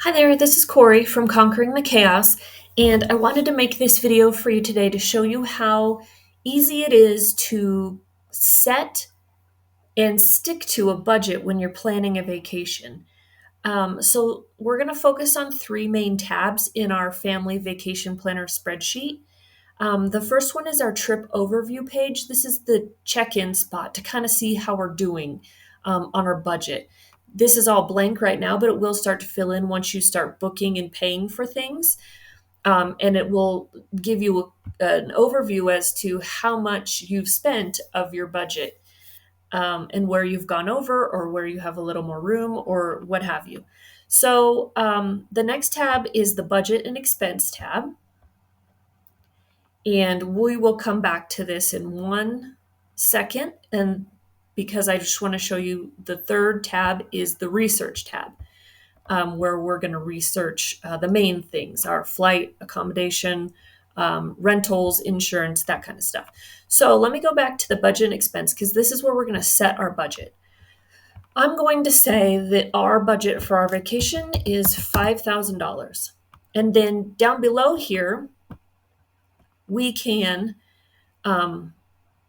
Hi there, this is Corey from Conquering the Chaos, and I wanted to make this video for you today to show you how easy it is to set and stick to a budget when you're planning a vacation. So, we're going to focus on three main tabs in our Family Vacation Planner spreadsheet. The first one is our trip overview page. This is the check in spot to kind of see how we're doing on our budget. This is all blank right now, but it will start to fill in once you start booking and paying for things. And it will give you an overview as to how much you've spent of your budget and where you've gone over or where you have a little more room or what have you. So the next tab is the budget and expense tab. And we will come back to this in 1 second. And because I just want to show you the third tab is the research tab, where we're going to research the main things, our flight, accommodation, rentals, insurance, that kind of stuff. So let me go back to the budget and expense because this is where we're going to set our budget. I'm going to say that our budget for our vacation is $5,000. And then down below here, we can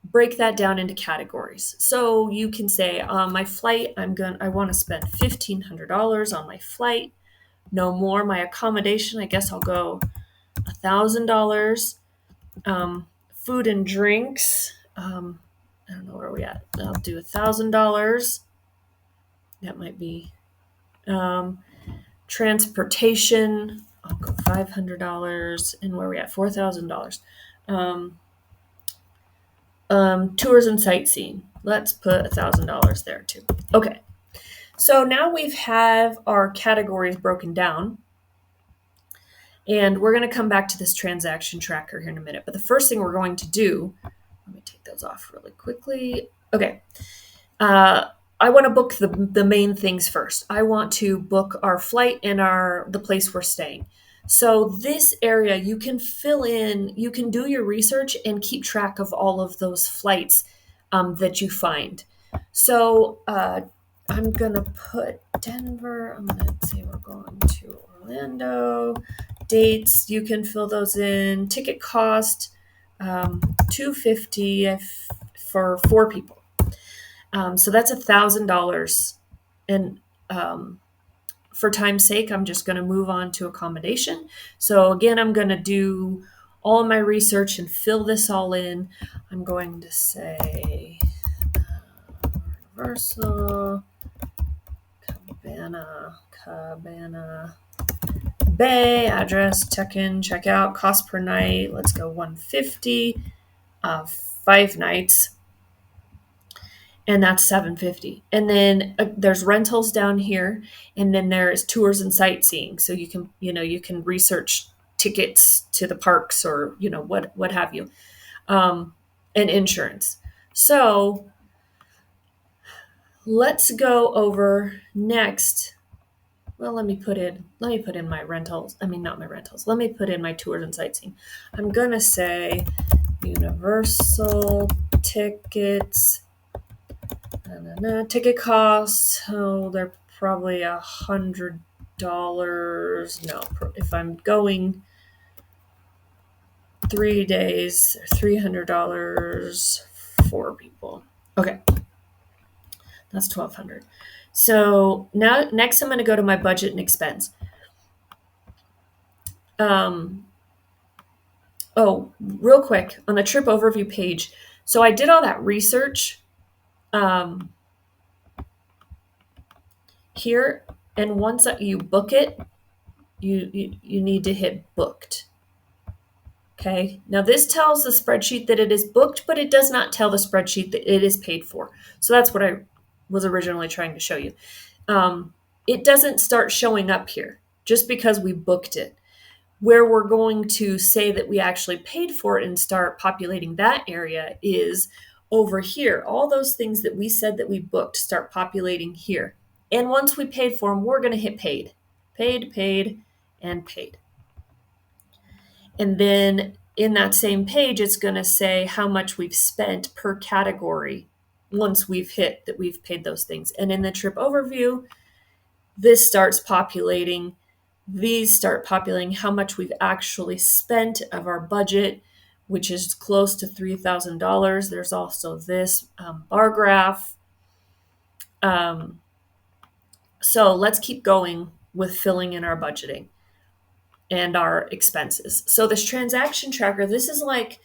break that down into categories. So you can say, my flight, I want to spend $1,500 on my flight. No more. My accommodation, I guess I'll go $1,000. Food and drinks, I don't know where we at. I'll do $1,000. That might be transportation. I'll go $500. And where are we at? $4,000. Tours and sightseeing. Let's put $1,000 there too. Okay. So now we have our categories broken down. And we're going to come back to this transaction tracker here in a minute. But the first thing we're going to do, let me take those off really quickly. Okay. I want to book the main things first. I want to book our flight and the place we're staying. So this area you can fill in, you can do your research and keep track of all of those flights that you find. So I'm going to put Denver. I'm going to say we're going to Orlando. Dates, you can fill those in. Ticket cost, $250 for 4 people. So that's $1,000. And for time's sake, I'm just going to move on to accommodation. So again, I'm going to do all my research and fill this all in. I'm going to say Universal, Cabana Bay, address, check-in, check-out, cost per night. Let's go $150, 5 nights. And that's $750. And then there's rentals down here, and then there's tours and sightseeing. So you can research tickets to the parks or what have you, and insurance. So let's go over next. Well, let me put in my rentals. I mean, not my rentals. Let me put in my tours and sightseeing. I'm gonna say Universal tickets. Ticket costs, they're probably $100. No, if I'm going 3 days, $300, 4 people. Okay, that's $1,200. So now, next I'm going to go to my budget and expense. Real quick on the trip overview page. So I did all that research here, and once you book it, you need to hit booked. Okay, now this tells the spreadsheet that it is booked, but it does not tell the spreadsheet that it is paid for. So that's what I was originally trying to show you. It doesn't start showing up here just because we booked it. Where we're going to say that we actually paid for it and start populating that area is over here. All those things that we said that we booked start populating here. And once we paid for them, we're going to hit paid. Paid, and paid. And then in that same page, it's going to say how much we've spent per category once we've hit that we've paid those things. And in the trip overview, this starts populating these start populating how much we've actually spent of our budget, which is close to $3,000. There's also this bar graph. So let's keep going with filling in our budgeting and our expenses. So this transaction tracker, this is like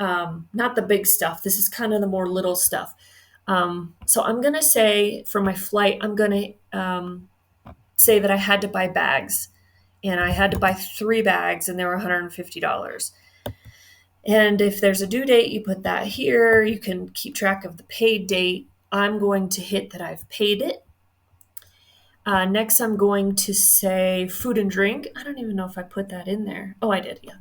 not the big stuff. This is kind of the more little stuff. So I'm going to say for my flight, I'm going to say that I had to buy bags, and I had to buy 3 bags, and they were $150. And if there's a due date, you put that here. You can keep track of the paid date. I'm going to hit that I've paid it. Next, I'm going to say food and drink. I don't even know if I put that in there. Oh, I did, yeah.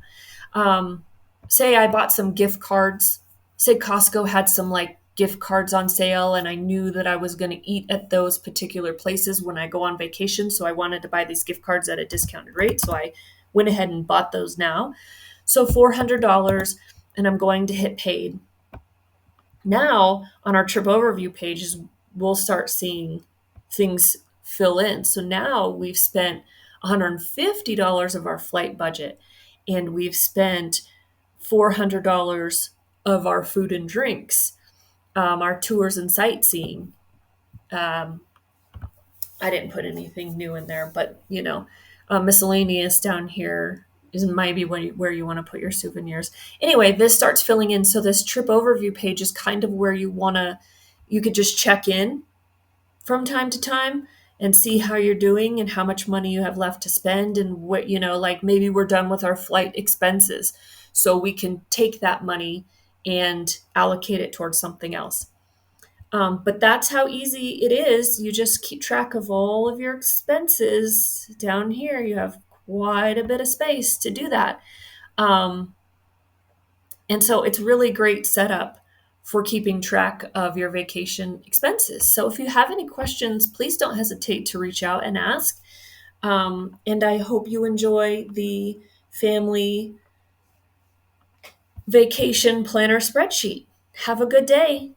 Say I bought some gift cards. Say Costco had some like gift cards on sale, and I knew that I was going to eat at those particular places when I go on vacation. So I wanted to buy these gift cards at a discounted rate. So I went ahead and bought those now. So $400, and I'm going to hit paid. Now on our trip overview pages, we'll start seeing things fill in. So now we've spent $150 of our flight budget, and we've spent $400 of our food and drinks, our tours and sightseeing. I didn't put anything new in there, but miscellaneous down here is maybe where you want to put your souvenirs. Anyway, this starts filling in. So this trip overview page is kind of where you could just check in from time to time and see how you're doing and how much money you have left to spend, and what, like maybe we're done with our flight expenses. So we can take that money and allocate it towards something else. But that's how easy it is. You just keep track of all of your expenses down here. You have quite a bit of space to do that. Um, and so it's really great setup for keeping track of your vacation expenses. So if you have any questions, please don't hesitate to reach out and ask. And I hope you enjoy the Family Vacation Planner Spreadsheet. Have a good day.